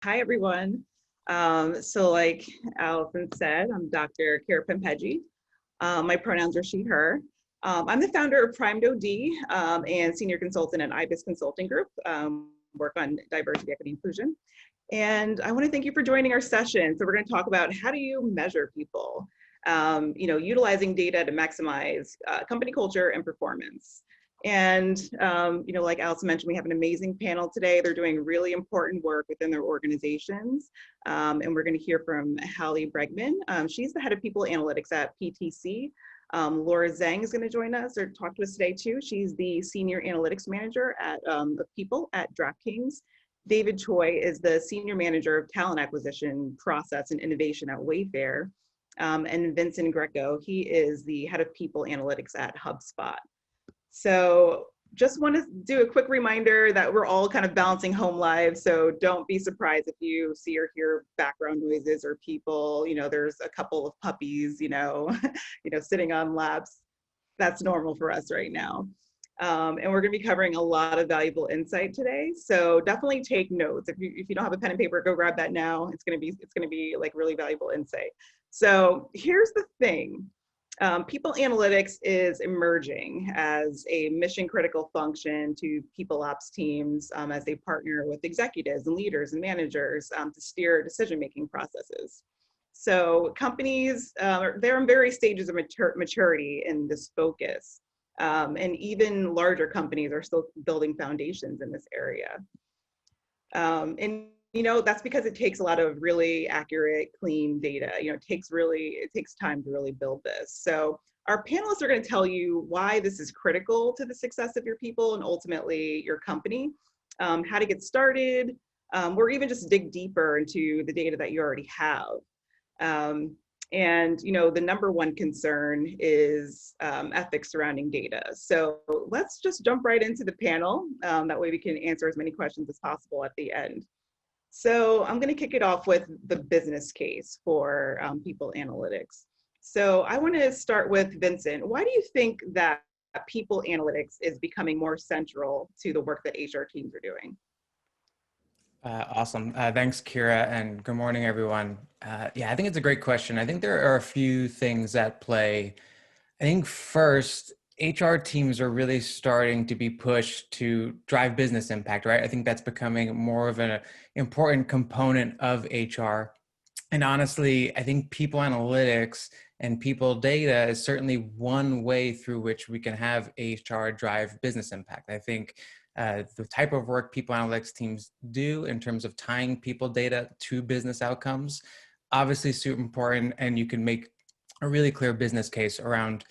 Hi, everyone. So like Allison said, I'm Dr. Kara Pempeji. My pronouns are she, her. I'm the founder of Prime.D and senior consultant at IBIS Consulting Group, work on diversity, equity, inclusion. And I want to thank you for joining our session. So we're going to talk about how do you measure people, utilizing data to maximize company culture and performance. And, like Alice mentioned, we have an amazing panel today. They're doing really important work within their organizations. And we're going to hear from Hallie Bregman. She's the head of people analytics at PTC. Laura Zhang is going to join us or talk to us today too. She's the senior analytics manager of people at DraftKings. David Choi is the senior manager of talent acquisition, process, and innovation at Wayfair. And Vincent Greco, he is the head of people analytics at HubSpot. So just want to do a quick reminder that we're all kind of balancing home lives. So don't be surprised if you see or hear background noises or people, there's a couple of puppies, sitting on laps. That's normal for us right now. And we're going to be covering a lot of valuable insight today. So definitely take notes. If you don't have a pen and paper, go grab that now. It's going to be like really valuable insight. So here's the thing. People analytics is emerging as a mission critical function to people ops teams as they partner with executives and leaders and managers to steer decision-making processes. So companies, they're in various stages of maturity in this focus. And even larger companies are still building foundations in this area. That's because it takes a lot of really accurate, clean data. It takes time to really build this. So our panelists are going to tell you why this is critical to the success of your people and ultimately your company, how to get started, or even just dig deeper into the data that you already have. And the number one concern is ethics surrounding data. So let's just jump right into the panel. That way we can answer as many questions as possible at the end. So I'm going to kick it off with the business case for people analytics. So I want to start with Vincent. Why do you think that people analytics is becoming more central to the work that HR teams are doing? Awesome. Thanks, Kira, and good morning, everyone. Yeah, I think it's a great question. I think there are a few things at play. I think first, HR teams are really starting to be pushed to drive business impact, right? I think that's becoming more of an important component of HR. And honestly, I think people analytics and people data is certainly one way through which we can have HR drive business impact. I think the type of work people analytics teams do in terms of tying people data to business outcomes, obviously super important, and you can make a really clear business case around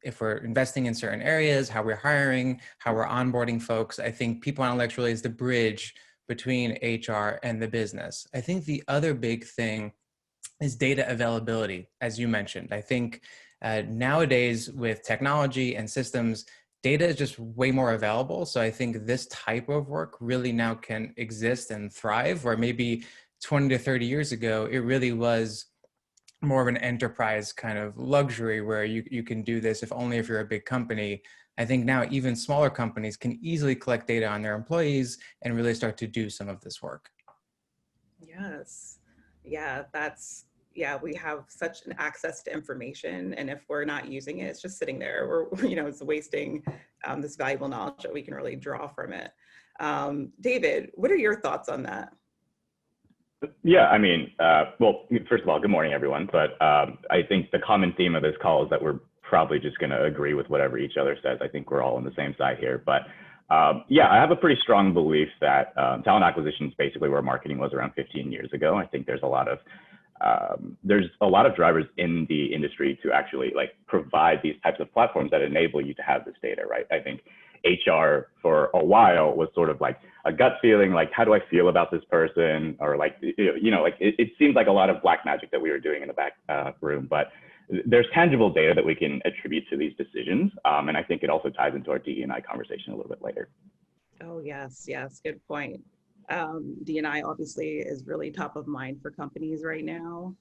if we're investing in certain areas, how we're hiring, how we're onboarding folks. I think people analytics really is the bridge between HR and the business. I think the other big thing is data availability, as you mentioned. I think nowadays with technology and systems, data is just way more available. So I think this type of work really now can exist and thrive, where maybe 20 to 30 years ago, it really was more of an enterprise kind of luxury where you can do this if only if you're a big company. I think now even smaller companies can easily collect data on their employees and really start to do some of this work. Yes. Yeah, we have such an access to information, and if we're not using it, it's just sitting there. It's wasting this valuable knowledge that we can really draw from it. David, what are your thoughts on that? Yeah, I mean, well, first of all, good morning, everyone. But I think the common theme of this call is that we're probably just going to agree with whatever each other says. I think we're all on the same side here. But yeah, I have a pretty strong belief that talent acquisition is basically where marketing was around 15 years ago. I think there's a lot of drivers in the industry to actually provide these types of platforms that enable you to have this data, right? I think HR for a while was sort of like a gut feeling, like, how do I feel about this person? Or it seemed like a lot of black magic that we were doing in the back room, but there's tangible data that we can attribute to these decisions. And I think it also ties into our DE&I conversation a little bit later. Oh, yes, good point. D&I obviously is really top of mind for companies right now.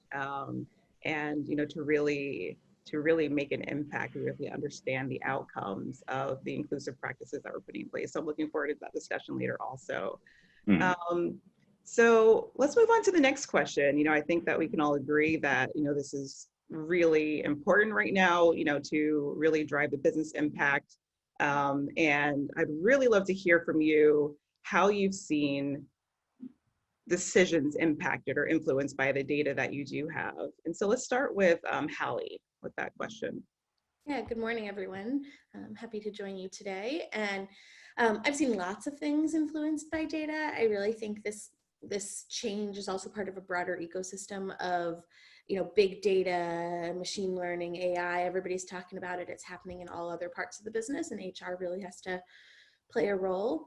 And, to really make an impact, we really understand the outcomes of the inclusive practices that we're putting in place. So I'm looking forward to that discussion later also. Mm-hmm. So let's move on to the next question. I think that we can all agree that, this is really important right now, to really drive the business impact. And I'd really love to hear from you how you've seen decisions impacted or influenced by the data that you do have. And so let's start with Hallie with that question. Yeah, good morning, everyone. I'm happy to join you today. And I've seen lots of things influenced by data. I really think this change is also part of a broader ecosystem of, big data, machine learning, AI. Everybody's talking about it. It's happening in all other parts of the business, and HR really has to play a role.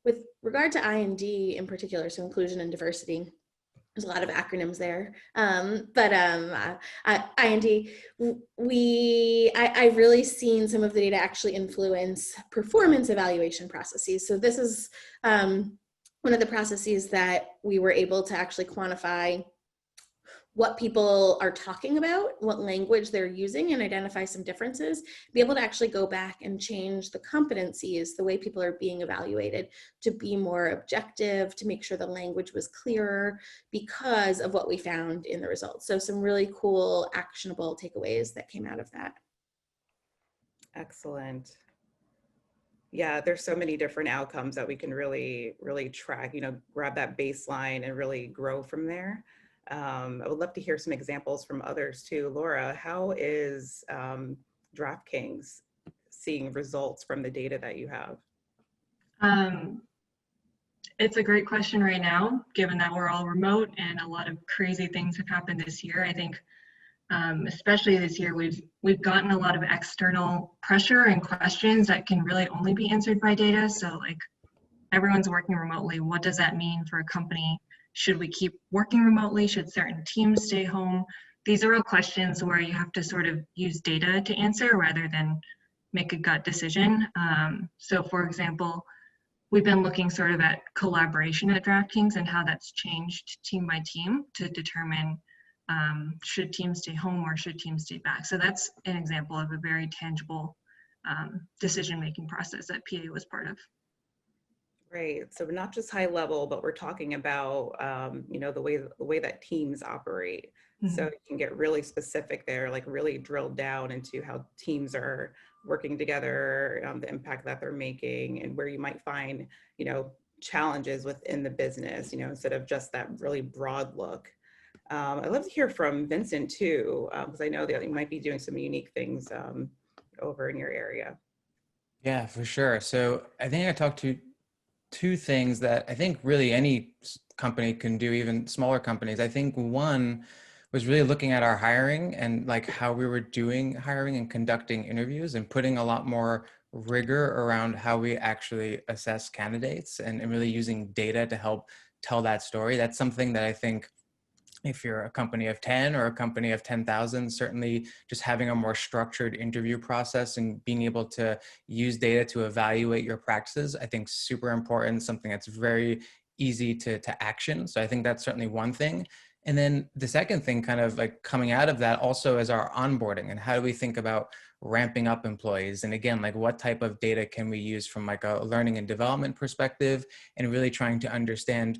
With regard to I&D in particular, so inclusion and diversity, there's a lot of acronyms there, I&D, I've really seen some of the data actually influence performance evaluation processes. So this is one of the processes that we were able to actually quantify what people are talking about, what language they're using, and identify some differences, be able to actually go back and change the competencies, the way people are being evaluated, to be more objective, to make sure the language was clearer because of what we found in the results. So some really cool, actionable takeaways that came out of that. Excellent. Yeah, there's so many different outcomes that we can really track, grab that baseline and really grow from there. I would love to hear some examples from others too. Laura, how is DraftKings seeing results from the data that you have? It's a great question right now, given that we're all remote and a lot of crazy things have happened this year. I think, especially this year, we've gotten a lot of external pressure and questions that can really only be answered by data. So like, everyone's working remotely. What does that mean for a company? Should we keep working remotely? Should certain teams stay home? These are all questions where you have to sort of use data to answer rather than make a gut decision. So for example, we've been looking sort of at collaboration at DraftKings and how that's changed team by team to determine should teams stay home or should teams stay back. So that's an example of a very tangible decision-making process that PA was part of. Right. So not just high level, but we're talking about, the way that teams operate. Mm-hmm. So you can get really specific there, like really drill down into how teams are working together, the impact that they're making, and where you might find, challenges within the business, instead of just that really broad look. I'd love to hear from Vincent too, because I know that you might be doing some unique things over in your area. Yeah, for sure. So I think I talked to two things that I think really any company can do, even smaller companies. I think one was really looking at our hiring and like how we were doing hiring and conducting interviews and putting a lot more rigor around how we actually assess candidates and really using data to help tell that story. That's something that I think if you're a company of 10 or a company of 10,000, certainly just having a more structured interview process and being able to use data to evaluate your practices, I think super important, something that's very easy to action. So I think that's certainly one thing. And then the second thing kind of like coming out of that also is our onboarding and how do we think about ramping up employees? And again, like what type of data can we use from like a learning and development perspective and really trying to understand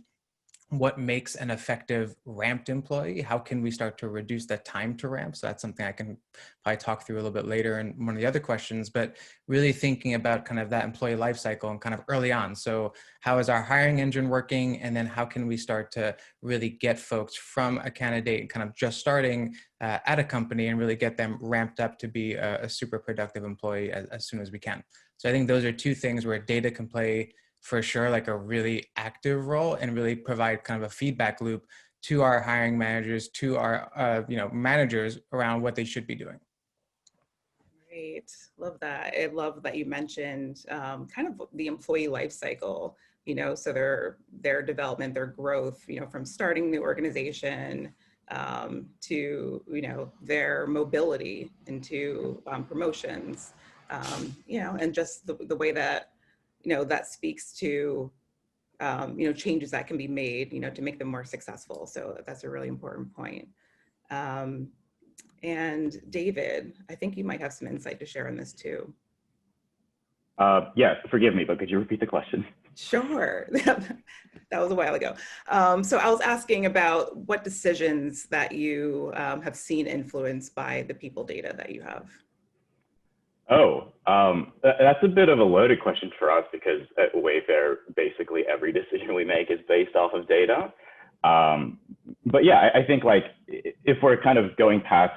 what makes an effective ramped employee? How can we start to reduce the time to ramp? So that's something I can probably talk through a little bit later in one of the other questions, but really thinking about kind of that employee life cycle and kind of early on. So how is our hiring engine working? And then how can we start to really get folks from a candidate kind of just starting at a company and really get them ramped up to be a super productive employee as soon as we can. So I think those are two things where data can play for sure, like a really active role and really provide kind of a feedback loop to our hiring managers, to our managers around what they should be doing. Great, love that. I love that you mentioned kind of the employee life cycle, so their development, their growth, from starting the organization to, their mobility into promotions, and just the way that, that speaks to, changes that can be made, to make them more successful. So that's a really important point. And David, I think you might have some insight to share on this too. Yes, forgive me, but could you repeat the question? Sure. That was a while ago. So I was asking about what decisions that you have seen influenced by the people data that you have. Oh, that's a bit of a loaded question for us because at Wayfair, basically every decision we make is based off of data. But yeah, I think like if we're kind of going past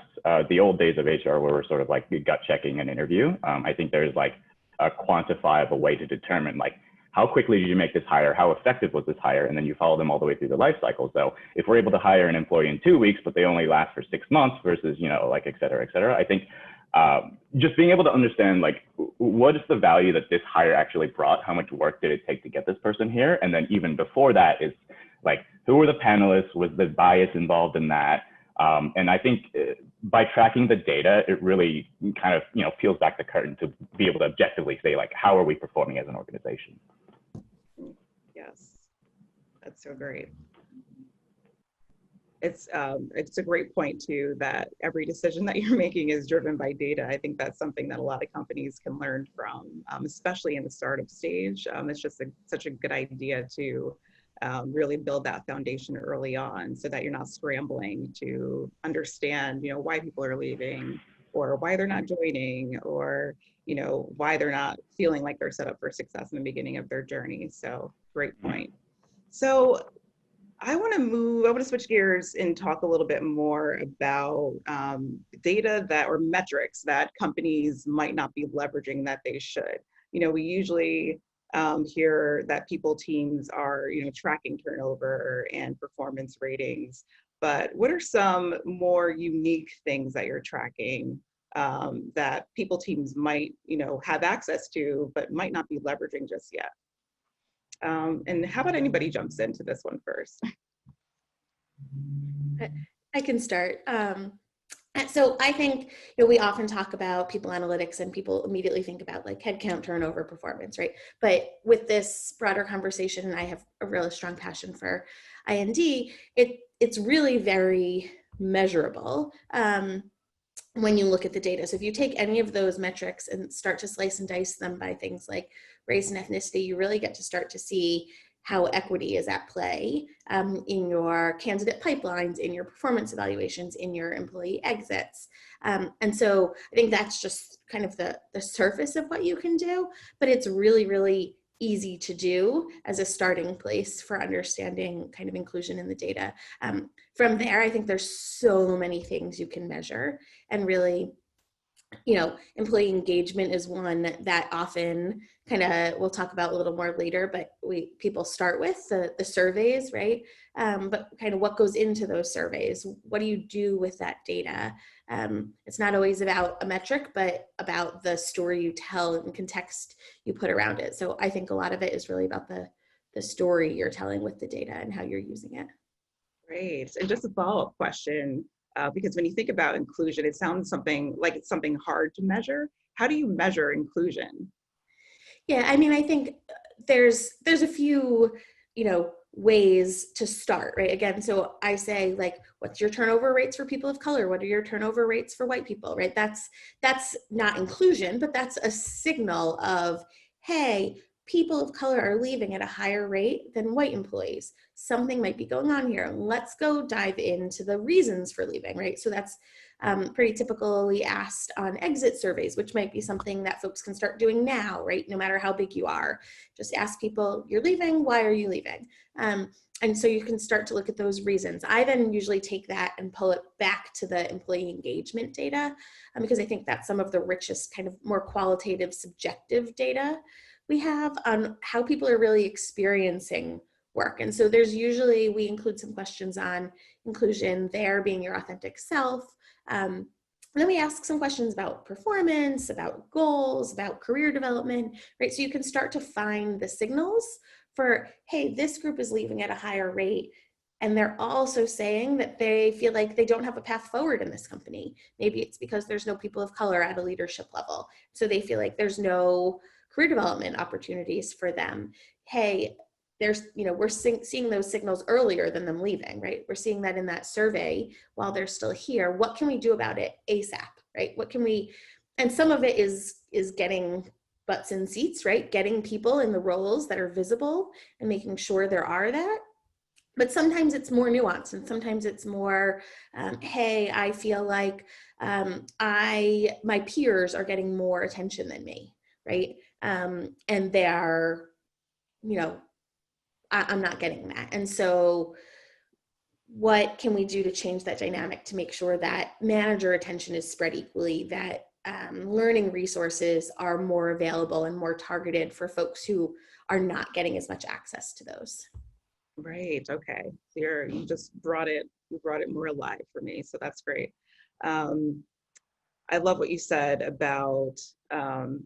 the old days of HR where we're sort of like gut checking an interview, I think there's like a quantifiable way to determine like how quickly did you make this hire, how effective was this hire, and then you follow them all the way through the life cycle. So if we're able to hire an employee in 2 weeks, but they only last for 6 months versus, you know, like et cetera, I think just being able to understand like what is the value that this hire actually brought, how much work did it take to get this person here, and then even before that is like who were the panelists, was the bias involved in that, and I think by tracking the data, it really kind of, you know, peels back the curtain to be able to objectively say like how are we performing as an organization. Yes, that's so great. It's a great point too, that every decision that you're making is driven by data. I think that's something that a lot of companies can learn from, especially in the startup stage. It's just such a good idea to really build that foundation early on so that you're not scrambling to understand, you know, why people are leaving or why they're not joining or, you know, why they're not feeling like they're set up for success in the beginning of their journey. So great point. So I want to switch gears and talk a little bit more about data that or metrics that companies might not be leveraging that they should. You know, we usually hear that people teams are, you know, tracking turnover and performance ratings, but what are some more unique things that you're tracking that people teams might, you know, have access to, but might not be leveraging just yet? And how about anybody jumps into this one first? I can start. So I think, you know, we often talk about people analytics and people immediately think about like headcount, turnover, performance, right? But with this broader conversation, and I have a really strong passion for IND, it's really very measurable when you look at the data. So if you take any of those metrics and start to slice and dice them by things like race and ethnicity, you really get to start to see how equity is at play in your candidate pipelines, in your performance evaluations, in your employee exits. And so I think that's just kind of the surface of what you can do, but it's really, really easy to do as a starting place for understanding kind of inclusion in the data. From there, I think there's so many things you can measure and really, you know, employee engagement is one that often kind of we'll talk about a little more later, but people start with the surveys, right? But kind of what goes into those surveys, what do you do with that data? It's not always about a metric, but about the story you tell and context you put around it. So I think a lot of it is really about the story you're telling with the data and how you're using it. Great. And just a follow-up question, because when you think about inclusion, it sounds something like it's something hard to measure. How do you measure inclusion? Yeah, I mean, I think there's a few, you know, ways to start, right? Again, so I say like, what's your turnover rates for people of color? What are your turnover rates for white people, right? That's not inclusion, but that's a signal of, hey, people of color are leaving at a higher rate than white employees. Something might be going on here. Let's go dive into the reasons for leaving, right? So that's pretty typically asked on exit surveys, which might be something that folks can start doing now, right? No matter how big you are, just ask people, you're leaving, why are you leaving? And so you can start to look at those reasons. I then usually take that and pull it back to the employee engagement data because I think that's some of the richest kind of more qualitative, subjective data we have on how people are really experiencing work. And so there's usually, we include some questions on inclusion, there being your authentic self. And then we ask some questions about performance, about goals, about career development, right? So you can start to find the signals for, hey, this group is leaving at a higher rate. And they're also saying that they feel like they don't have a path forward in this company. Maybe it's because there's no people of color at a leadership level. So they feel like there's no career development opportunities for them. Hey, there's, you know, we're seeing those signals earlier than them leaving, right? We're seeing that in that survey while they're still here. What can we do about it ASAP, right? What can we, and some of it is getting butts in seats, right? Getting people in the roles that are visible and making sure there are that. But sometimes it's more nuanced, and sometimes it's more, hey, I feel like my peers are getting more attention than me, right? And they are, I'm not getting that. And so what can we do to change that dynamic to make sure that manager attention is spread equally, that learning resources are more available and more targeted for folks who are not getting as much access to those? Right. Okay. So you just brought it more alive for me. So that's great. I love what you said about, kind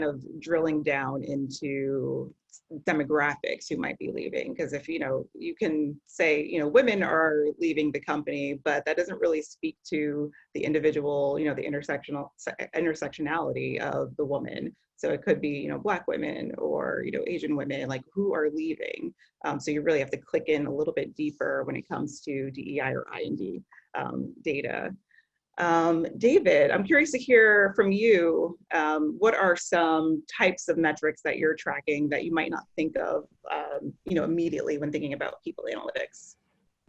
of drilling down into demographics who might be leaving. Because if, you can say, women are leaving the company, but that doesn't really speak to the individual, the intersectionality of the woman. So it could be, Black women or, Asian women, like who are leaving. So you really have to click in a little bit deeper when it comes to DEI or I&D data. David, I'm curious to hear from you. What are some types of metrics that you're tracking that you might not think of, immediately when thinking about people analytics?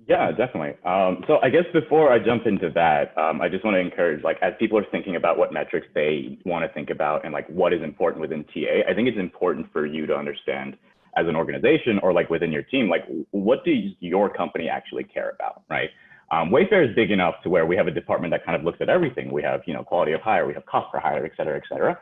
Yeah, definitely. So I guess before I jump into that, I just want to encourage, like, as people are thinking about what metrics they want to think about and like what is important within TA, I think it's important for you to understand as an organization or like within your team, like what does your company actually care about, right? Wayfair is big enough to where we have a department that kind of looks at everything. We have, quality of hire, we have cost per hire, et cetera, et cetera.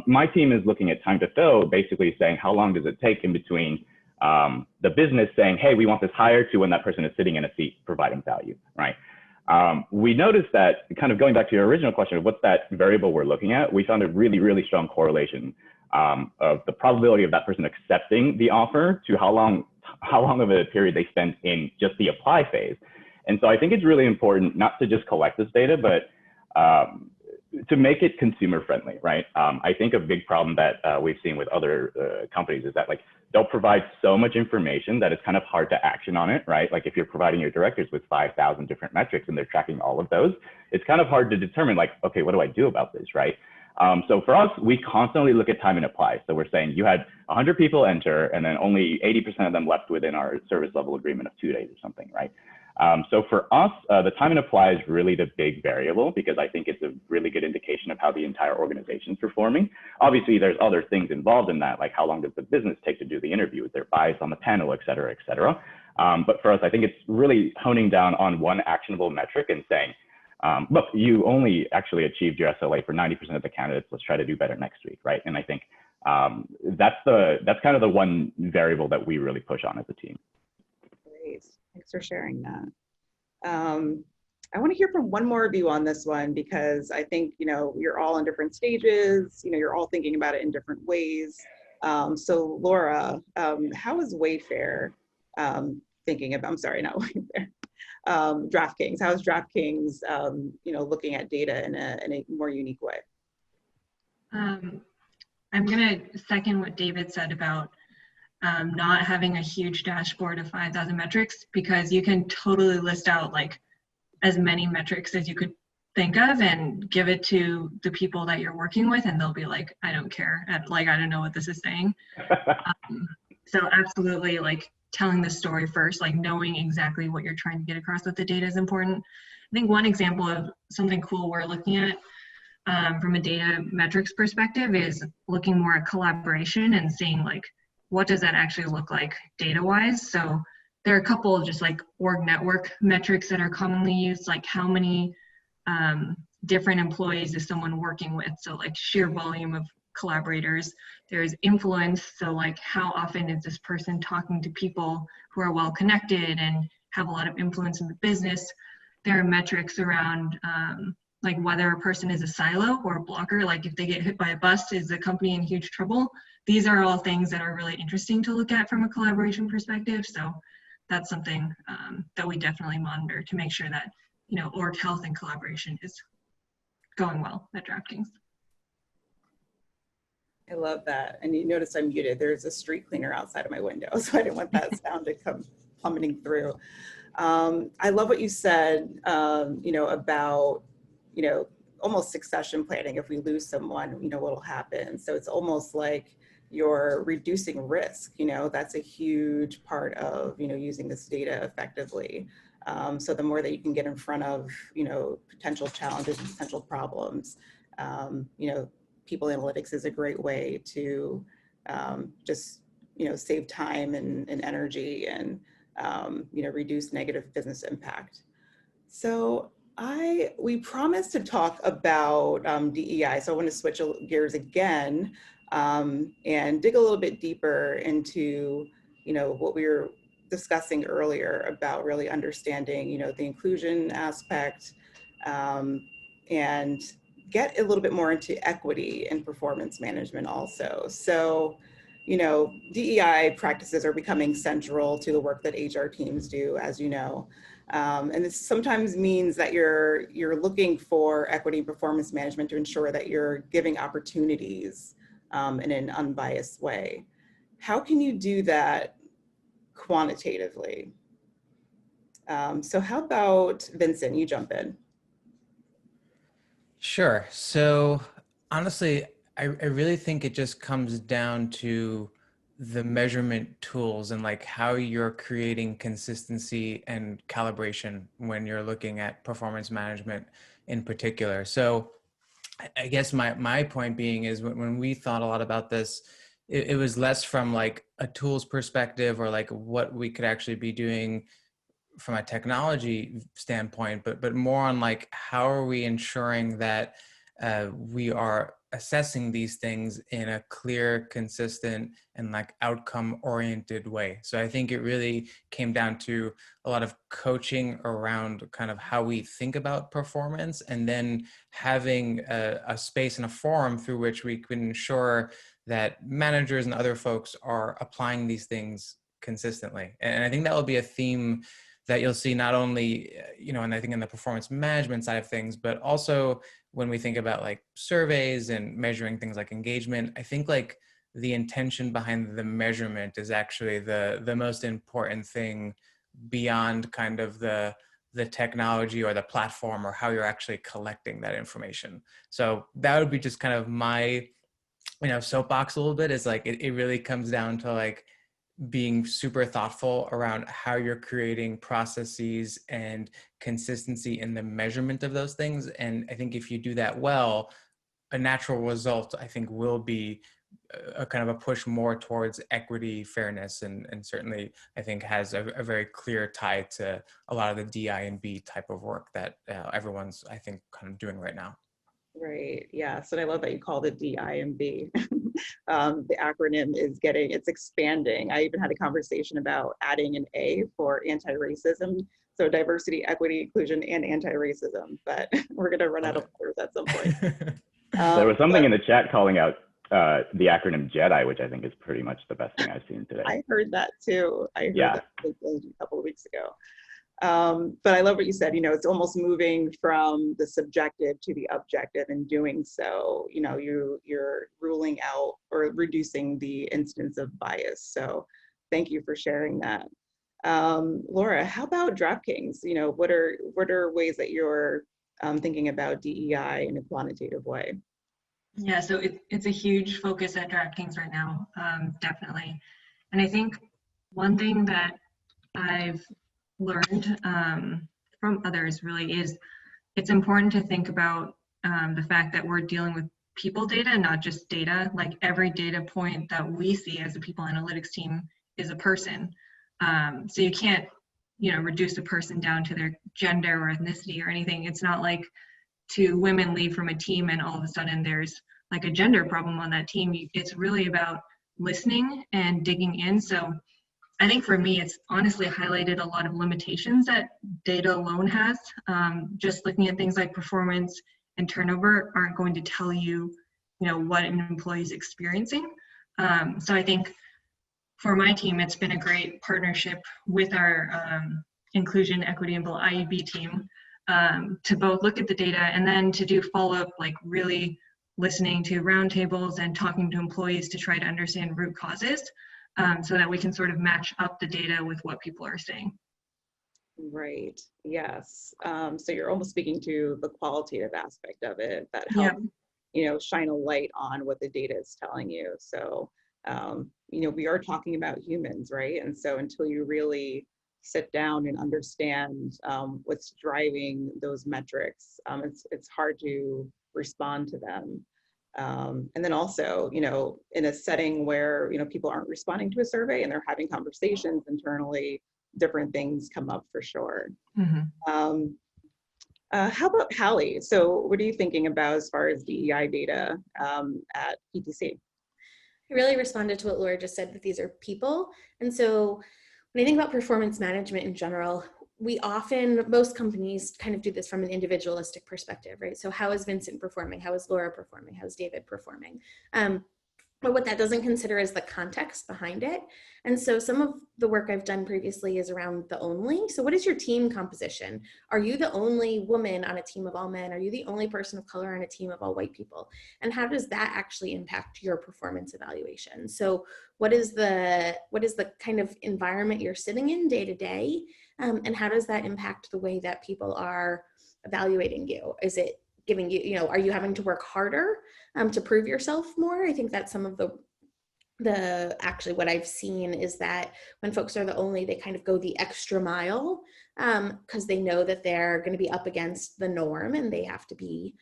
My team is looking at time to fill, basically saying how long does it take in between the business saying, hey, we want this hire, to when that person is sitting in a seat providing value, right? We noticed that, kind of going back to your original question of what's that variable we're looking at, we found a really, really strong correlation of the probability of that person accepting the offer to how long of a period they spent in just the apply phase. And so I think it's really important not to just collect this data, but to make it consumer friendly, right? I think a big problem that we've seen with other companies is that like they'll provide so much information that it's kind of hard to action on it, right? Like if you're providing your directors with 5,000 different metrics and they're tracking all of those, it's kind of hard to determine like, okay, what do I do about this, right? So for us, we constantly look at time and apply. So we're saying you had 100 people enter and then only 80% of them left within our service level agreement of 2 days or something, right? So for us, the time and apply is really the big variable because I think it's a really good indication of how the entire organization is performing. Obviously, there's other things involved in that, like how long does the business take to do the interview? Is there bias on the panel, et cetera, et cetera. But for us, I think it's really honing down on one actionable metric and saying, look, you only actually achieved your SLA for 90% of the candidates. Let's try to do better next week, right? And I think that's kind of the one variable that we really push on as a team. Great. Thanks for sharing that. I want to hear from one more of you on this one because I think, you're all in different stages, you're all thinking about it in different ways. So Laura, how is Wayfair thinking about, I'm sorry, not Wayfair, DraftKings, how is DraftKings, looking at data in a more unique way? I'm going to second what David said about not having a huge dashboard of 5,000 metrics, because you can totally list out like as many metrics as you could think of and give it to the people that you're working with and they'll be like, I don't care, like I don't know what this is saying. So absolutely, like telling the story first, like knowing exactly what you're trying to get across with the data is important. I think one example of something cool we're looking at from a data metrics perspective is looking more at collaboration and seeing like what does that actually look like data-wise? So there are a couple of just like org network metrics that are commonly used, like how many different employees is someone working with? So like sheer volume of collaborators. There's influence, so like how often is this person talking to people who are well connected and have a lot of influence in the business? There are metrics around like whether a person is a silo or a blocker, like if they get hit by a bus, is the company in huge trouble? These are all things that are really interesting to look at from a collaboration perspective. So that's something that we definitely monitor to make sure that, org health and collaboration is going well at DraftKings. I love that. And you notice I'm muted. There's a street cleaner outside of my window, so I didn't want that sound to come plummeting through. I love what you said, about, almost succession planning. If we lose someone, what'll happen. So it's almost like you're reducing risk. That's a huge part of, using this data effectively. So the more that you can get in front of, potential challenges and potential problems, people analytics is a great way to just, save time and energy and, reduce negative business impact. So we promised to talk about DEI, so I want to switch gears again and dig a little bit deeper into, what we were discussing earlier about really understanding, the inclusion aspect and get a little bit more into equity and performance management also. So, DEI practices are becoming central to the work that HR teams do, as you know. And this sometimes means that you're looking for equity and performance management to ensure that you're giving opportunities in an unbiased way. How can you do that quantitatively? So how about Vincent, you jump in. Sure. So honestly, I really think it just comes down to the measurement tools and like how you're creating consistency and calibration when you're looking at performance management in particular. So I guess my point being is when we thought a lot about this, it was less from like a tools perspective or like what we could actually be doing from a technology standpoint, but more on like how are we ensuring that we are assessing these things in a clear, consistent, and like outcome oriented way. So I think it really came down to a lot of coaching around kind of how we think about performance, and then having a space and a forum through which we can ensure that managers and other folks are applying these things consistently. And I think that will be a theme that you'll see not only, and I think in the performance management side of things, but also when we think about like surveys and measuring things like engagement. I think like the intention behind the measurement is actually the most important thing beyond kind of the technology or the platform or how you're actually collecting that information. So that would be just kind of my, soapbox a little bit, is like, it really comes down to like being super thoughtful around how you're creating processes and consistency in the measurement of those things. And I think if you do that well, a natural result, I think, will be a kind of a push more towards equity, fairness, and certainly I think has a very clear tie to a lot of the DI and B type of work that everyone's, I think, kind of doing right now. Right. Yes. And I love that you called it DIMB. The acronym it's expanding. I even had a conversation about adding an A for anti-racism. So diversity, equity, inclusion, and anti-racism. But we're going to run out of words at some point. There was something in the chat calling out the acronym JEDI, which I think is pretty much the best thing I've seen today. I heard that too. I heard that a couple of weeks ago. But I love what you said, it's almost moving from the subjective to the objective. In doing so, you're ruling out or reducing the instance of bias. So thank you for sharing that. Laura, how about DraftKings? What are ways that you're thinking about DEI in a quantitative way? Yeah, so it's a huge focus at DraftKings right now, definitely. And I think one thing that I've learned from others really is it's important to think about the fact that we're dealing with people data, not just data. Like every data point that we see as a people analytics team is a person. So you can't, reduce a person down to their gender or ethnicity or anything. It's not like two women leave from a team and all of a sudden there's like a gender problem on that team. It's really about listening and digging in. So I think for me, it's honestly highlighted a lot of limitations that data alone has. Just looking at things like performance and turnover aren't going to tell you, what an employee is experiencing. So I think for my team, it's been a great partnership with our inclusion, equity, and IEB team to both look at the data and then to do follow-up, like really listening to roundtables and talking to employees to try to understand root causes. So that we can sort of match up the data with what people are saying. Right. Yes. So you're almost speaking to the qualitative aspect of it that Yeah. helps, shine a light on what the data is telling you. So, we are talking about humans, right? And so until you really sit down and understand what's driving those metrics, it's hard to respond to them. And then also, in a setting where, people aren't responding to a survey and they're having conversations internally, different things come up for sure. Mm-hmm. How about Hallie? So what are you thinking about as far as DEI data at PTC? I really responded to what Laura just said, that these are people. And so when I think about performance management in general, most companies kind of do this from an individualistic perspective, right? So how is Vincent performing? How is Laura performing? How is David performing? But what that doesn't consider is the context behind it. And so some of the work I've done previously is around the only. So what is your team composition? Are you the only woman on a team of all men? Are you the only person of color on a team of all white people? And how does that actually impact your performance evaluation? So what is the kind of environment you're sitting in day to day? And how does that impact the way that people are evaluating you? Is it giving you, are you having to work harder to prove yourself more? I think that some of the actually what I've seen is that when folks are the only, they kind of go the extra mile because they know that they're going to be up against the norm and they have to be,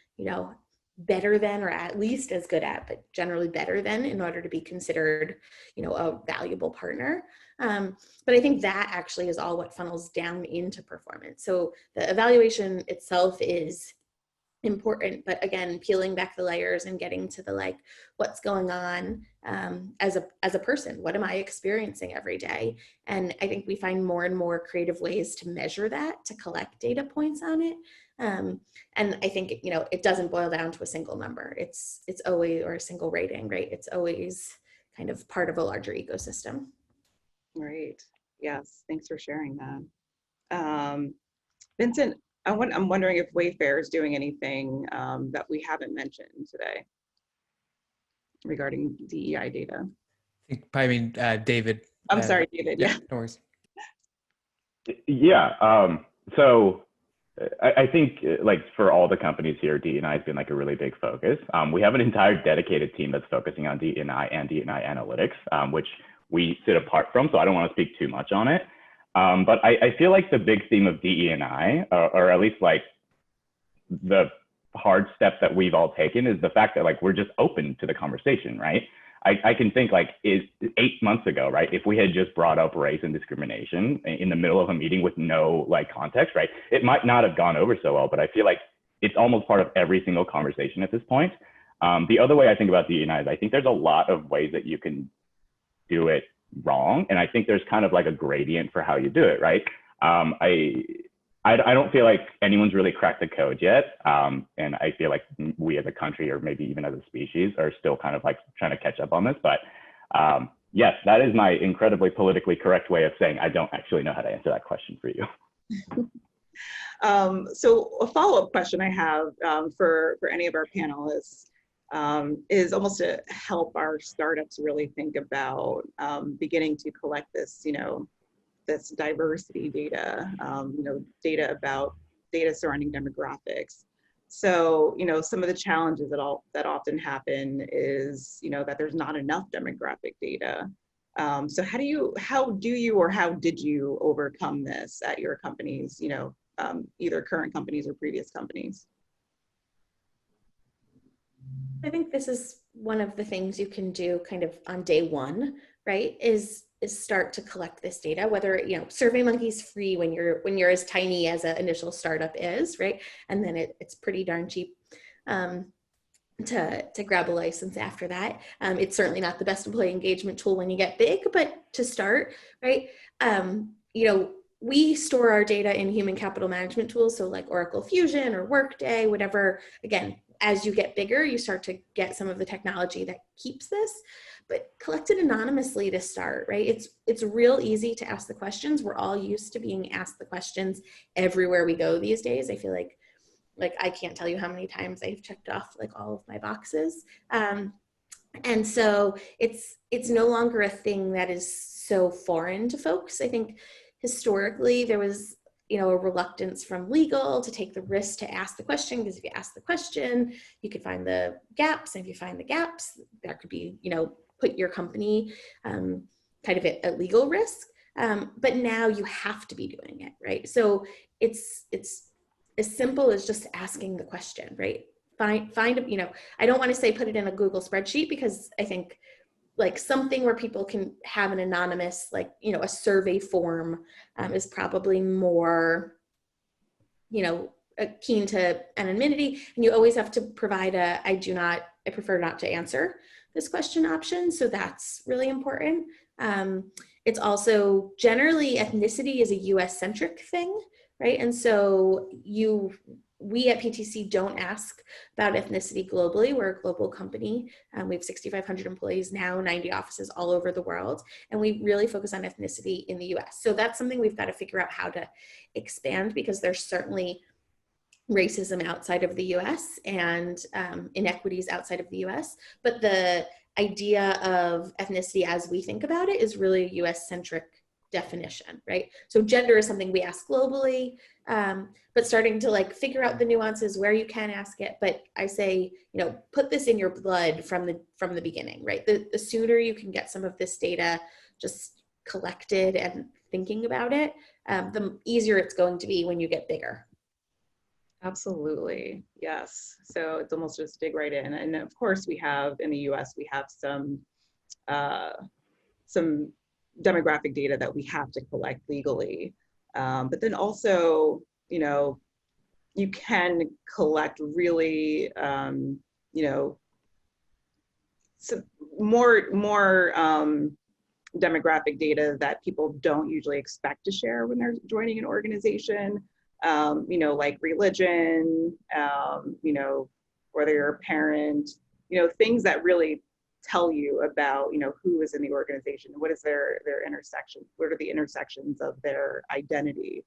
better than, or at least as good at, but generally better than, in order to be considered, a valuable partner. But I think that actually is all what funnels down into performance. So the evaluation itself is important, but again, peeling back the layers and getting to the what's going on as a person. What am I experiencing every day? And I think we find more and more creative ways to measure that, to collect data points on it. And I think it doesn't boil down to a single number. It's always, or a single rating, right? It's always kind of part of a larger ecosystem. Right. Yes. Thanks for sharing that. Vincent, I'm wondering if Wayfair is doing anything that we haven't mentioned today regarding DEI data. David. I'm sorry, David. Yeah. No worries. Yeah. So I think for all the companies here, DE&I has been a really big focus. We have an entire dedicated team that's focusing on DE&I and DE&I analytics, which we sit apart from. So I don't want to speak too much on it. But I feel like the big theme of DE&I, or at least the hard step that we've all taken, is the fact that we're just open to the conversation, right? I can think is 8 months ago, right? If we had just brought up race and discrimination in the middle of a meeting with no context, right? It might not have gone over so well, but I feel like it's almost part of every single conversation at this point. The other way I think about DE&I is I think there's a lot of ways that you can do it wrong. And I think there's kind of a gradient for how you do it, right? I don't feel like anyone's really cracked the code yet. And I feel like we as a country, or maybe even as a species, are still kind of trying to catch up on this. But yes, that is my incredibly politically correct way of saying I don't actually know how to answer that question for you. So a follow-up question I have for any of our panelists is almost to help our startups really think about beginning to collect this, this diversity data, data about data surrounding demographics. So, some of the challenges that often happen is, that there's not enough demographic data. So how do you or how did you overcome this at your companies, either current companies or previous companies? I think this is one of the things you can do kind of on day one, right? Is start to collect this data, whether, SurveyMonkey's free when you're as tiny as an initial startup is, right? And then it's pretty darn cheap to grab a license after that. It's certainly not the best employee engagement tool when you get big, but to start, right? We store our data in human capital management tools, so like Oracle Fusion or Workday, whatever. Again, as you get bigger, you start to get some of the technology that keeps this, but collect it anonymously to start, right? It's real easy to ask the questions. We're all used to being asked the questions everywhere we go these days. I feel like I can't tell you how many times I've checked off all of my boxes. And so it's no longer a thing that is so foreign to folks. I think historically there was a reluctance from legal to take the risk to ask the question, because if you ask the question, you could find the gaps. And if you find the gaps, that could be, put your company kind of at legal risk. But now you have to be doing it, right? So it's as simple as just asking the question, right? Find I don't want to say put it in a Google spreadsheet, because I think like something where people can have an anonymous, like, a survey form is probably more, keen to anonymity. And you always have to provide I prefer not to answer this question option. So that's really important. It's also generally ethnicity is a US centric thing, right? And so we at PTC don't ask about ethnicity globally. We're a global company. We have 6,500 employees now, 90 offices all over the world. And we really focus on ethnicity in the US. So that's something we've got to figure out how to expand, because there's certainly racism outside of the US and inequities outside of the US. But the idea of ethnicity as we think about it is really a US centric definition, right? So gender is something we ask globally, but starting to like figure out the nuances where you can ask it. But I say, put this in your blood from the beginning, right? The sooner you can get some of this data just collected and thinking about it, the easier it's going to be when you get bigger. Absolutely. Yes. So it's almost just dig right in. And of course we have in the US, we have some demographic data that we have to collect legally. But then also, you can collect really, some more demographic data that people don't usually expect to share when they're joining an organization. Like religion, whether you're a parent, things that really tell you about, who is in the organization, what is their intersection, what are the intersections of their identity.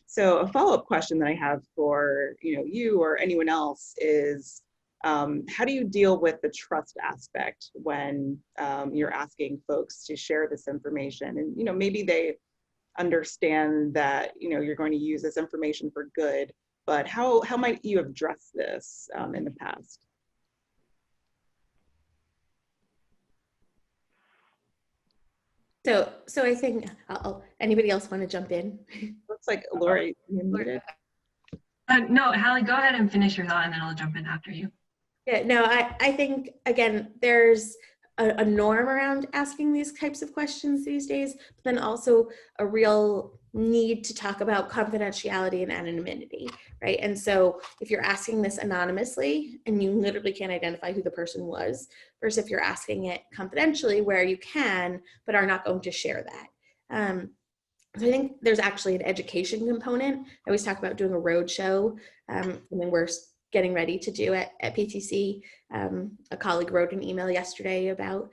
So a follow-up question that I have for, you or anyone else is, how do you deal with the trust aspect when you're asking folks to share this information? And, maybe they understand that, you're going to use this information for good, but how might you address this in the past? So I think anybody else want to jump in? Looks like Laura, you muted. No, Hallie, go ahead and finish your thought and then I'll jump in after you. Yeah, no, I think, again, there's a norm around asking these types of questions these days, but then also a real need to talk about confidentiality and anonymity, right? And so if you're asking this anonymously and you literally can't identify who the person was, versus if you're asking it confidentially where you can, but are not going to share that. So I think there's actually an education component. I always talk about doing a road show, and then we're getting ready to do at PTC. A colleague wrote an email yesterday about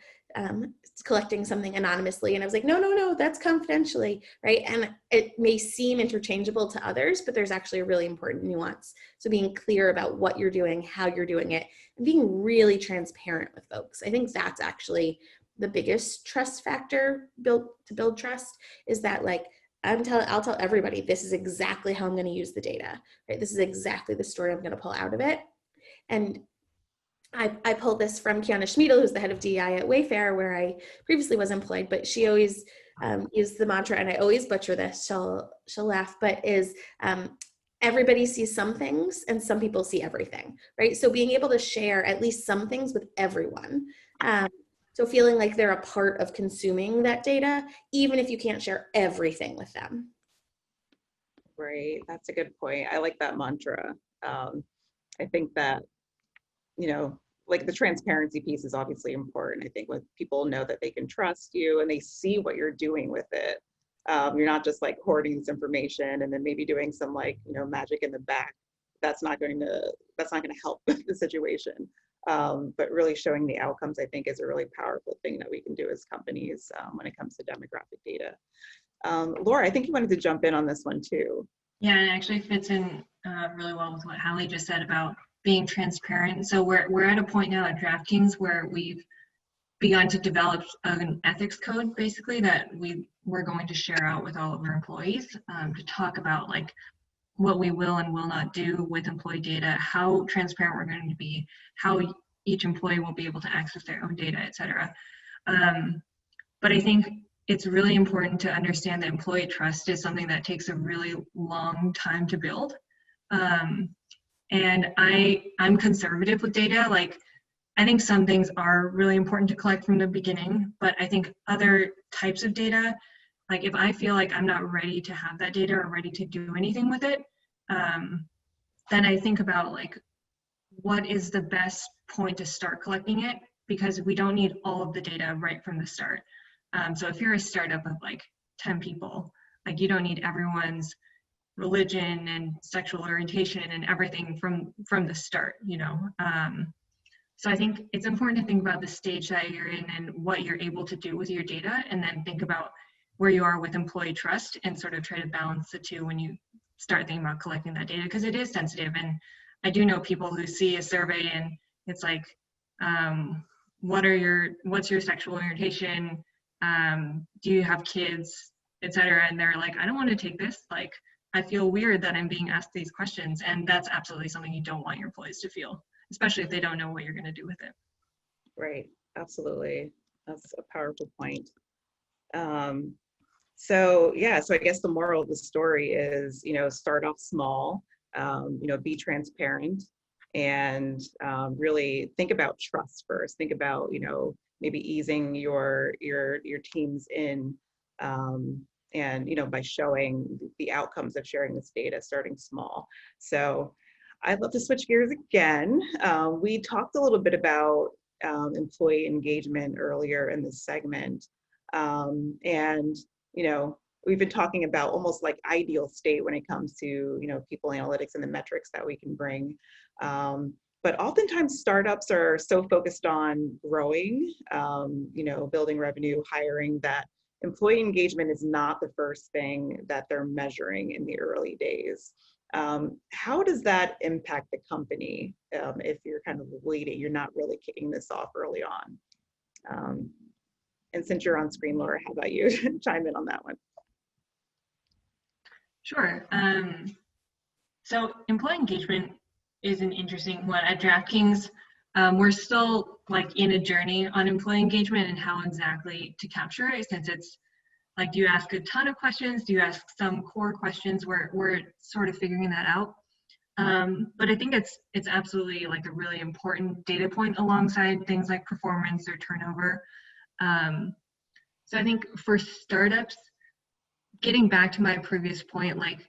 collecting something anonymously, and I was like, no, that's confidentially, right? And it may seem interchangeable to others, but there's actually a really important nuance. So being clear about what you're doing, how you're doing it, and being really transparent with folks. I think that's actually the biggest trust factor to build trust, is that like, I'll tell everybody, this is exactly how I'm going to use the data, right? This is exactly the story I'm going to pull out of it. And I pulled this from Kiana Schmiedel, who's the head of DEI at Wayfair, where I previously was employed, but she always used the mantra, and I always butcher this, she'll laugh, but is everybody sees some things and some people see everything, right? So being able to share at least some things with everyone. So feeling like they're a part of consuming that data, even if you can't share everything with them. Right, that's a good point. I like that mantra. I think that, like the transparency piece is obviously important. I think when people know that they can trust you and they see what you're doing with it, you're not just like hoarding this information and then maybe doing some like, magic in the back. That's not going to help the situation. But really showing the outcomes, I think, is a really powerful thing that we can do as companies when it comes to demographic data. Laura, I think you wanted to jump in on this one too. Yeah, it actually fits in really well with what Hallie just said about being transparent. So we're at a point now at DraftKings where we've begun to develop an ethics code, basically, that we're going to share out with all of our employees, to talk about like what we will and will not do with employee data, how transparent we're going to be, how each employee will be able to access their own data, et cetera. But I think it's really important to understand that employee trust is something that takes a really long time to build. And I'm conservative with data. Like, I think some things are really important to collect from the beginning, but I think other types of data, like if I feel like I'm not ready to have that data or ready to do anything with it, then I think about like, what is the best point to start collecting it? Because we don't need all of the data right from the start. So if you're a startup of like 10 people, like you don't need everyone's religion and sexual orientation and everything from the start, you know? So I think it's important to think about the stage that you're in and what you're able to do with your data, and then think about where you are with employee trust and sort of try to balance the two when you start thinking about collecting that data, because it is sensitive. And I do know people who see a survey and it's like, what's your sexual orientation? Do you have kids, etc.? And they're like, I don't want to take this. Like, I feel weird that I'm being asked these questions. And that's absolutely something you don't want your employees to feel, especially if they don't know what you're going to do with it. Right, absolutely. That's a powerful point. So yeah, so I guess the moral of the story is, you know, start off small, you know, be transparent, and really think about trust first. Think about, you know, maybe easing your teams in, and, you know, by showing the outcomes of sharing this data, starting small. So I'd love to switch gears again. We talked a little bit about employee engagement earlier in this segment. And, you know, we've been talking about almost like ideal state when it comes to, you know, people analytics and the metrics that we can bring. But oftentimes startups are so focused on growing, you know, building revenue, hiring, that employee engagement is not the first thing that they're measuring in the early days. How does that impact the company if you're kind of waiting, you're not really kicking this off early on? And since you're on screen, Laura, how about you chime in on that one? Sure. So employee engagement is an interesting one. At DraftKings, we're still like in a journey on employee engagement and how exactly to capture it, since it's like, do you ask a ton of questions? Do you ask some core questions? We're sort of figuring that out. But I think it's absolutely like a really important data point alongside things like performance or turnover. So I think for startups, getting back to my previous point, like,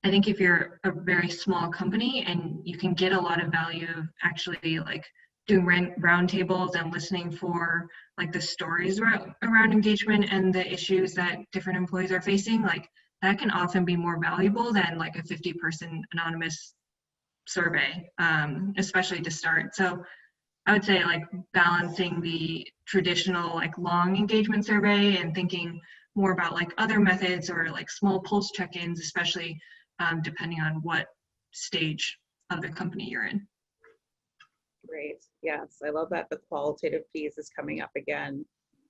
I think if you're a very small company and you can get a lot of value of actually like doing roundtables and listening for like the stories around engagement and the issues that different employees are facing, like that can often be more valuable than like a 50-person anonymous survey, especially to start. So I would say like balancing the traditional like long engagement survey and thinking more about like other methods or like small pulse check-ins, especially depending on what stage of the company you're in. Great. Yes, I love that the qualitative piece is coming up again.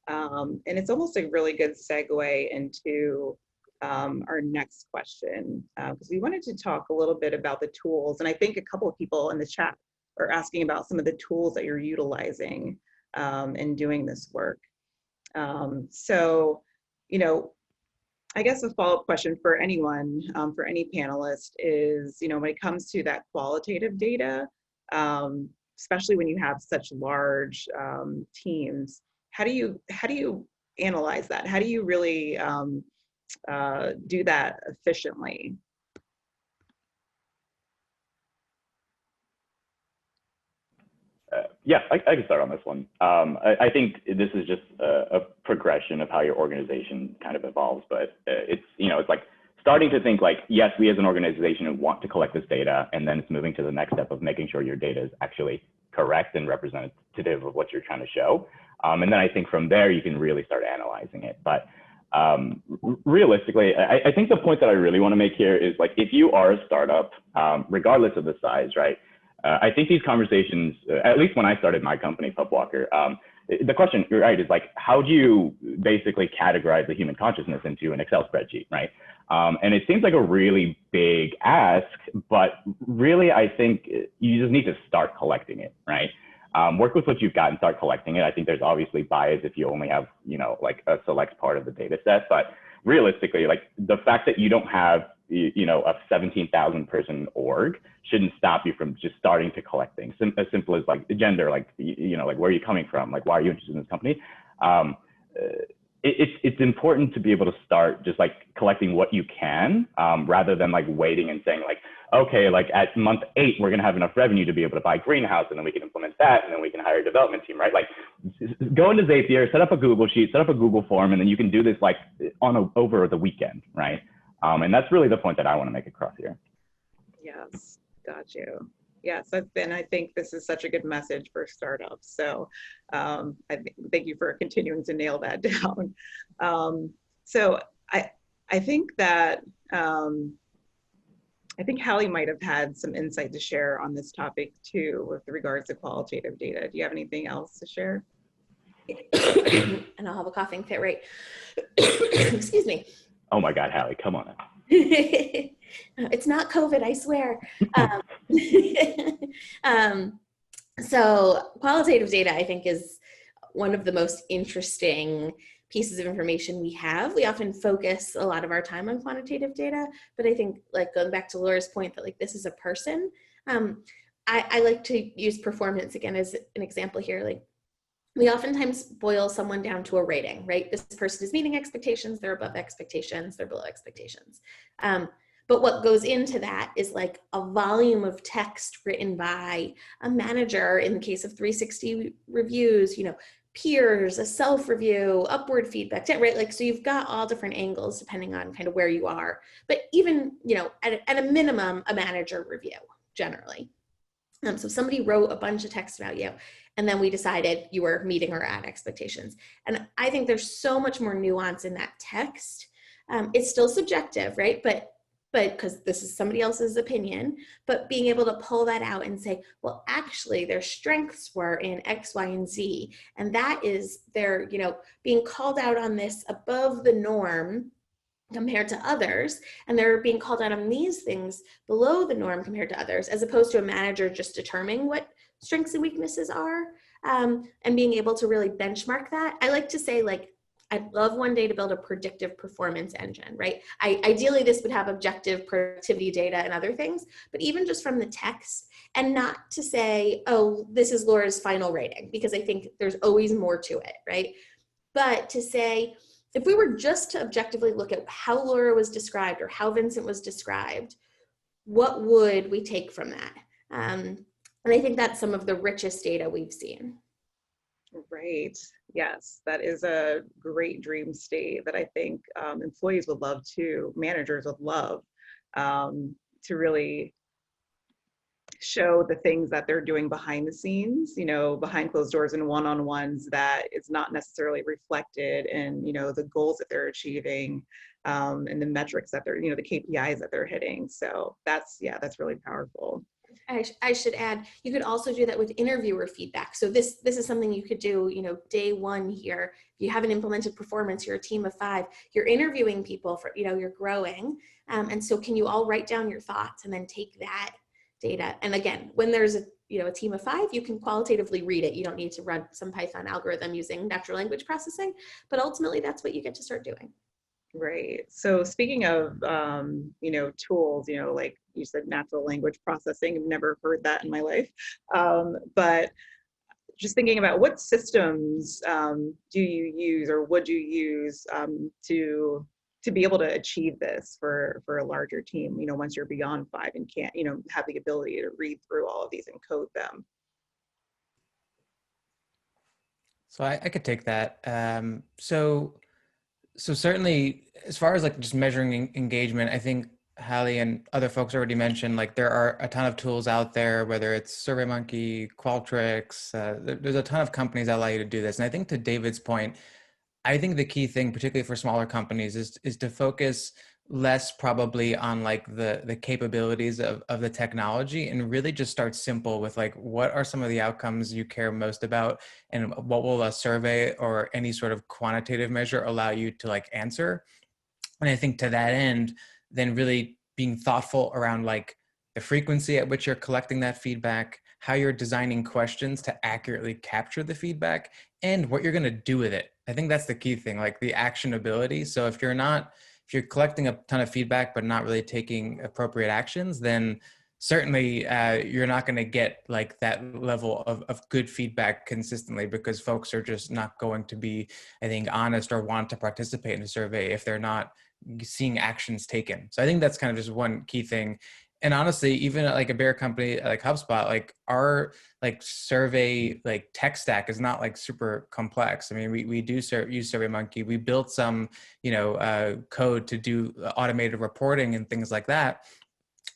And it's almost a really good segue into our next question, because we wanted to talk a little bit about the tools. And I think a couple of people in the chat are asking about some of the tools that you're utilizing in doing this work. So, you know, I guess a follow-up question for anyone, for any panelist is, you know, when it comes to that qualitative data, especially when you have such large teams, how do you analyze that? How do you really do that efficiently? Yeah, I can start on this one. I think this is just a progression of how your organization kind of evolves, but it's, you know, it's like starting to think like, yes, we as an organization want to collect this data, and then it's moving to the next step of making sure your data is actually correct and representative of what you're trying to show. And then I think from there, you can really start analyzing it. But realistically, I think the point that I really want to make here is like, if you are a startup, regardless of the size, right? I think these conversations, at least when I started my company, PubWalker, the question, you're right, is like, how do you basically categorize the human consciousness into an Excel spreadsheet, right? And it seems like a really big ask, but really, I think you just need to start collecting it, right? Work with what you've got and start collecting it. I think there's obviously bias if you only have, like a select part of the data set, but realistically, like the fact that you don't have, a 17,000 person org shouldn't stop you from just starting to collect things. As simple as like the gender, like, like where are you coming from? Like, why are you interested in this company? It's important to be able to start just like collecting what you can, rather than like waiting and saying like, okay, like at month 8, we're going to have enough revenue to be able to buy greenhouse, and then we can implement that, and then we can hire a development team, right? Like go into Zapier, set up a Google sheet, set up a Google form, and then you can do this like over the weekend, right? And that's really the point that I want to make across here. Yes, got you. Yes, I think this is such a good message for startups. So thank you for continuing to nail that down. So I think that I think Hallie might have had some insight to share on this topic too, with regards to qualitative data. Do you have anything else to share? And I'll have a coughing fit, right? Excuse me. Oh my God, Hallie, come on now. It's not COVID, I swear. So qualitative data, I think, is one of the most interesting pieces of information we have. We often focus a lot of our time on quantitative data, but I think, like going back to Laura's point that like this is a person, I like to use performance again as an example here. Like we oftentimes boil someone down to a rating, right? This person is meeting expectations, they're above expectations, they're below expectations. But what goes into that is like a volume of text written by a manager in the case of 360 reviews, peers, a self-review, upward feedback, right? Like, so you've got all different angles depending on kind of where you are, but even, at a minimum, a manager review generally. So somebody wrote a bunch of text about you, and then we decided you were meeting or at expectations. And I think there's so much more nuance in that text. It's still subjective, right? But because this is somebody else's opinion, but being able to pull that out and say, well, actually their strengths were in X, Y, and Z. And that is their, being called out on this above the norm compared to others, and they're being called out on these things below the norm compared to others, as opposed to a manager just determining what strengths and weaknesses are, and being able to really benchmark that. I like to say, like, I'd love one day to build a predictive performance engine, right? Ideally, this would have objective productivity data and other things, but even just from the text, and not to say, oh, this is Laura's final rating, because I think there's always more to it, right? But to say, if we were just to objectively look at how Laura was described or how Vincent was described, what would we take from that? And I think that's some of the richest data we've seen. Right. Yes, that is a great dream state that I think employees would love to, managers would love to really show the things that they're doing behind the scenes, behind closed doors and one-on-ones, that is not necessarily reflected in, the goals that they're achieving, and the metrics that they're, the KPIs that they're hitting. So that's really powerful. I should add, you could also do that with interviewer feedback. So this is something you could do, day one here. If you haven't implemented performance, you're a team of 5, you're interviewing people for, you're growing. And so can you all write down your thoughts and then take that data? And again, when there's a team of 5, you can qualitatively read it. You don't need to run some Python algorithm using natural language processing, but ultimately that's what you get to start doing. Right. So speaking of, tools, like you said, natural language processing, I've never heard that in my life. But just thinking about what systems do you use or would you use to be able to achieve this for a larger team, once you're beyond 5 and can't, have the ability to read through all of these and code them? So I could take that. So certainly, as far as like just measuring engagement, I think Hallie and other folks already mentioned, like there are a ton of tools out there, whether it's SurveyMonkey, Qualtrics, there's a ton of companies that allow you to do this. And I think to David's point, I think the key thing, particularly for smaller companies, is to focus less probably on like the capabilities of the technology, and really just start simple with like, what are some of the outcomes you care most about, and what will a survey or any sort of quantitative measure allow you to like answer. And I think to that end, then really being thoughtful around like the frequency at which you're collecting that feedback, how you're designing questions to accurately capture the feedback, and what you're going to do with it. I think that's the key thing, like the actionability. So if you're collecting a ton of feedback but not really taking appropriate actions, then certainly you're not going to get like that level of good feedback consistently, because folks are just not going to be, I think, honest or want to participate in a survey if they're not seeing actions taken. So I think that's kind of just one key thing. And honestly, even at like a bigger company like HubSpot, like our like survey like tech stack is not like super complex. I mean, we do use SurveyMonkey. We built some code to do automated reporting and things like that,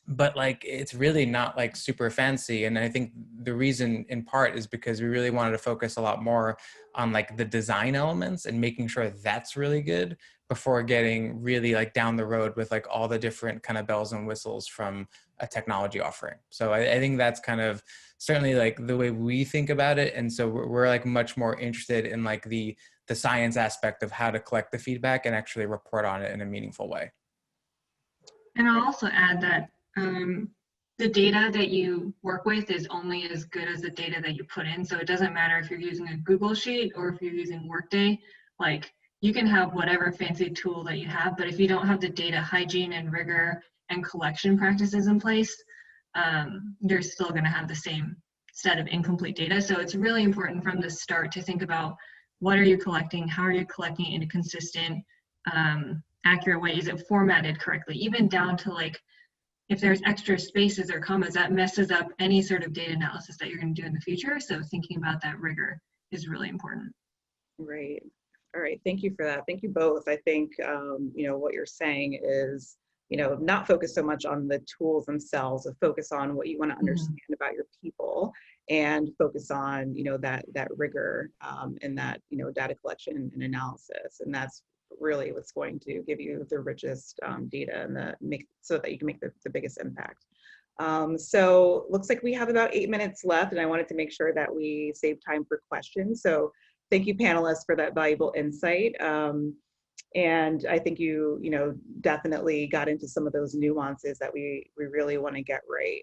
but like it's really not like super fancy. And I think the reason in part is because we really wanted to focus a lot more on like the design elements and making sure that's really good before getting really like down the road with like all the different kind of bells and whistles from a technology offering. So I think that's kind of certainly like the way we think about it. And so we're like much more interested in like the science aspect of how to collect the feedback and actually report on it in a meaningful way. And I'll also add that the data that you work with is only as good as the data that you put in. So it doesn't matter if you're using a Google Sheet or if you're using Workday. Like, you can have whatever fancy tool that you have, but if you don't have the data hygiene and rigor and collection practices in place, you're still going to have the same set of incomplete data. So it's really important from the start to think about, what are you collecting? How are you collecting it in a consistent, accurate way? Is it formatted correctly? Even down to like, if there's extra spaces or commas, that messes up any sort of data analysis that you're going to do in the future. So thinking about that rigor is really important. Right. All right. Thank you for that. Thank you both. I think, what you're saying is, not focus so much on the tools themselves, but focus on what you want to understand about your people, and focus on, that rigor and that, data collection and analysis. And that's really what's going to give you the richest data and so that you can make the biggest impact. So looks like we have about 8 minutes left, and I wanted to make sure that we save time for questions. So thank you, panelists, for that valuable insight. And I think you definitely got into some of those nuances that we really want to get right.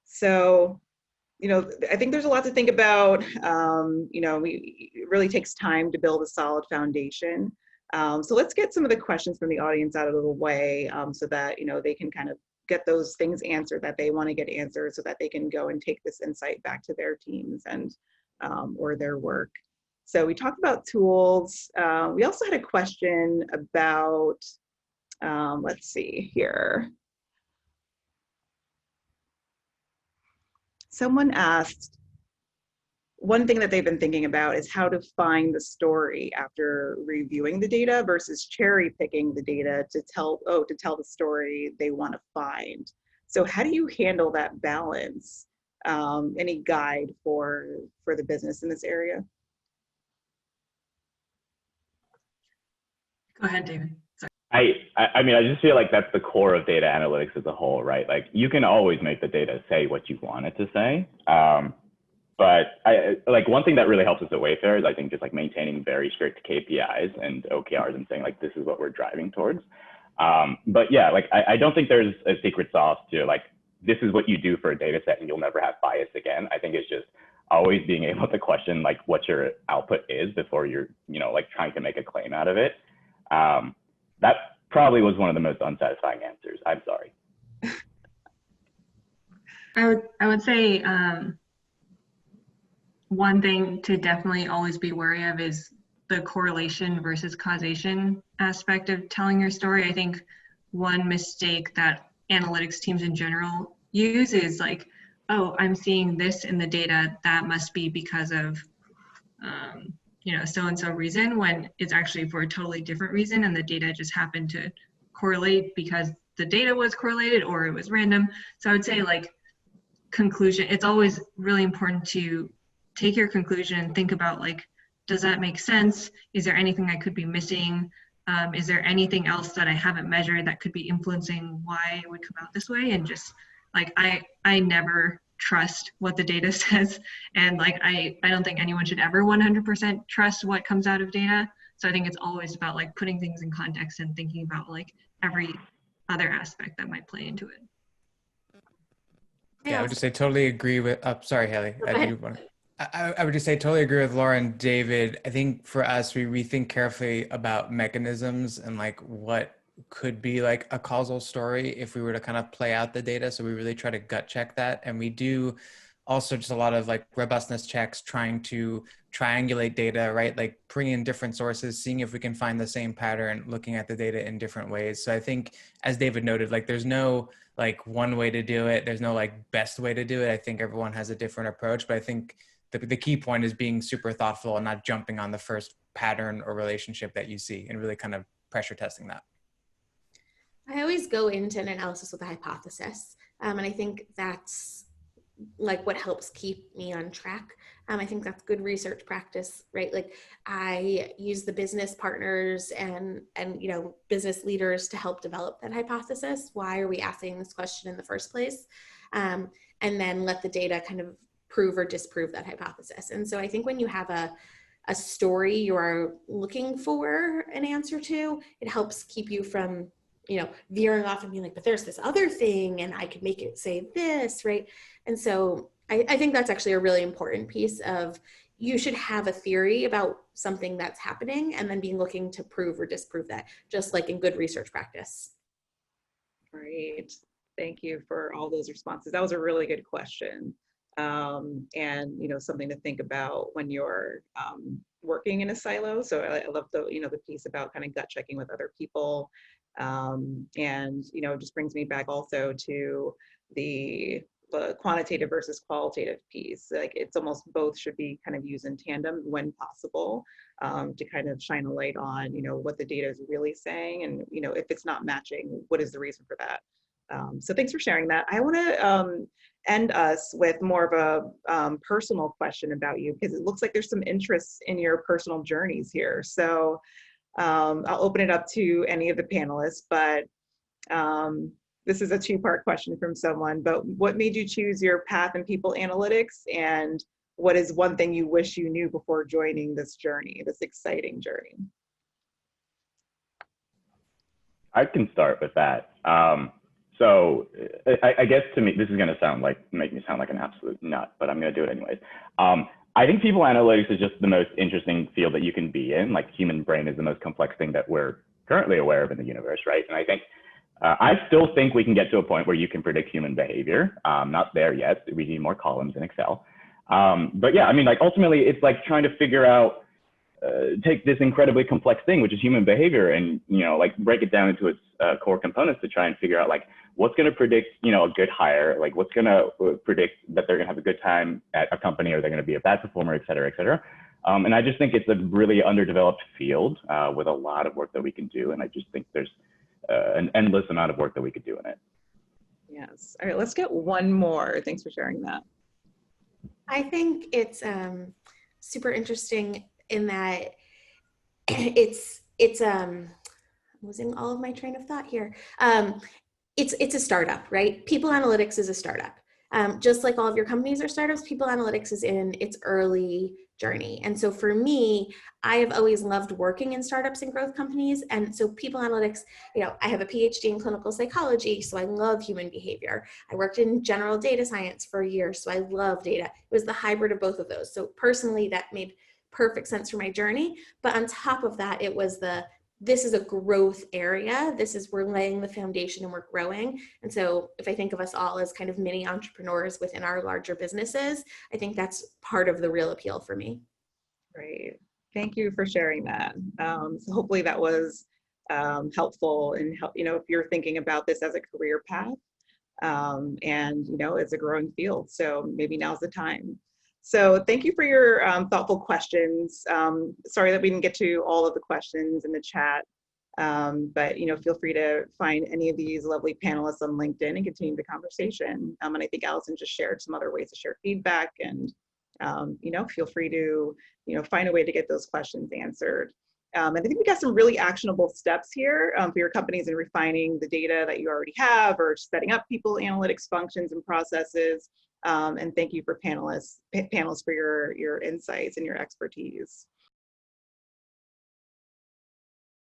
So I think there's a lot to think about. It really takes time to build a solid foundation. So let's get some of the questions from the audience out of the way, so that they can kind of get those things answered that they want to get answered, so that they can go and take this insight back to their teams and or their work. So we talked about tools. We also had a question about, let's see here. Someone asked, one thing that they've been thinking about is how to find the story after reviewing the data versus cherry picking the data to tell the story they want to find. So how do you handle that balance? Any guide for the business in this area? Go ahead, David. Sorry. I mean, I just feel like that's the core of data analytics as a whole, right? Like, you can always make the data say what you want it to say. But like one thing that really helps us at Wayfair is, I think, just like maintaining very strict KPIs and OKRs and saying like, this is what we're driving towards. But yeah, like I don't think there's a secret sauce to like, this is what you do for a data set and you'll never have bias again. I think it's just always being able to question like what your output is before you're, like trying to make a claim out of it. That probably was one of the most unsatisfying answers. I'm sorry. I would say one thing to definitely always be wary of is the correlation versus causation aspect of telling your story. I think one mistake that analytics teams in general use is like, oh, I'm seeing this in the data, that must be because of so-and-so reason, when it's actually for a totally different reason, and the data just happened to correlate because the data was correlated or it was random. So I would say like conclusion, it's always really important to take your conclusion and think about like, does that make sense? Is there anything I could be missing? Is there anything else that I haven't measured that could be influencing why it would come out this way? And just like, I never trust what the data says. And like, I don't think anyone should ever 100% trust what comes out of data. So I think it's always about like putting things in context and thinking about like every other aspect that might play into it. Yeah, I would just say totally agree with, sorry, Haley. Go ahead. I would just say totally agree with Laura and David. I think for us, we think carefully about mechanisms and like what could be like a causal story if we were to kind of play out the data. So we really try to gut check that. And we do also just a lot of like robustness checks, trying to triangulate data, right? Like bringing in different sources, seeing if we can find the same pattern, looking at the data in different ways. So I think, as David noted, like there's no like one way to do it. There's no like best way to do it. I think everyone has a different approach, but I think the key point is being super thoughtful and not jumping on the first pattern or relationship that you see and really kind of pressure testing that. I always go into an analysis with a hypothesis. And I think that's like what helps keep me on track. I think that's good research practice, right? Like I use the business partners and business leaders to help develop that hypothesis. Why are we asking this question in the first place? And then let the data kind of prove or disprove that hypothesis. And so I think when you have a story you are looking for an answer to, it helps keep you from veering off and being like, but there's this other thing and I could make it say this, right? And so I think that's actually a really important piece of, you should have a theory about something that's happening and then be looking to prove or disprove that, just like in good research practice. Great. Thank you for all those responses. That was a really good question. And something to think about when you're working in a silo. So I love the piece about kind of gut checking with other people. And it just brings me back also to the quantitative versus qualitative piece. Like it's almost both should be kind of used in tandem when possible, to kind of shine a light on what the data is really saying, and if it's not matching, what is the reason for that. So thanks for sharing that. I want to end us with more of a personal question about you, because it looks like there's some interest in your personal journeys here. So I'll open it up to any of the panelists, but this is a two-part question from someone, but what made you choose your path in people analytics, and what is one thing you wish you knew before joining this journey, this exciting journey? I can start with that. So I guess to me, this is going to make me sound like an absolute nut, but I'm going to do it anyways. I think people analytics is just the most interesting field that you can be in. Like, human brain is the most complex thing that we're currently aware of in the universe, right? And I think I still think we can get to a point where you can predict human behavior. Not there yet. We need more columns in Excel. But yeah, I mean, like ultimately, it's like trying to figure out, take this incredibly complex thing, which is human behavior, and like break it down into its core components to try and figure out like what's going to predict a good hire, like what's going to predict that they're going to have a good time at a company, or they're going to be a bad performer, et cetera, et cetera. And I just think it's a really underdeveloped field with a lot of work that we can do, and I just think there's an endless amount of work that we could do in it. Yes. All right, let's get one more. Thanks for sharing that. I think it's super interesting in that it's I'm losing all of my train of thought here. It's a startup, right? People analytics is a startup. Just like all of your companies are startups, people analytics is in its early journey. And so for me, I have always loved working in startups and growth companies. And so people analytics, I have a PhD in clinical psychology, so I love human behavior. I worked in general data science for a year, so I love data. It was the hybrid of both of those. So personally, that made perfect sense for my journey. But on top of that, it was this is a growth area. We're laying the foundation and we're growing. And so if I think of us all as kind of mini entrepreneurs within our larger businesses, I think that's part of the real appeal for me. Great. Thank you for sharing that. So hopefully that was helpful in if you're thinking about this as a career path, and it's a growing field. So maybe now's the time. So thank you for your thoughtful questions. Sorry that we didn't get to all of the questions in the chat, but feel free to find any of these lovely panelists on LinkedIn and continue the conversation. And I think Allison just shared some other ways to share feedback, and feel free to find a way to get those questions answered. And I think we got some really actionable steps here for your companies in refining the data that you already have or setting up people analytics functions and processes. And thank you for panelists for your insights and your expertise.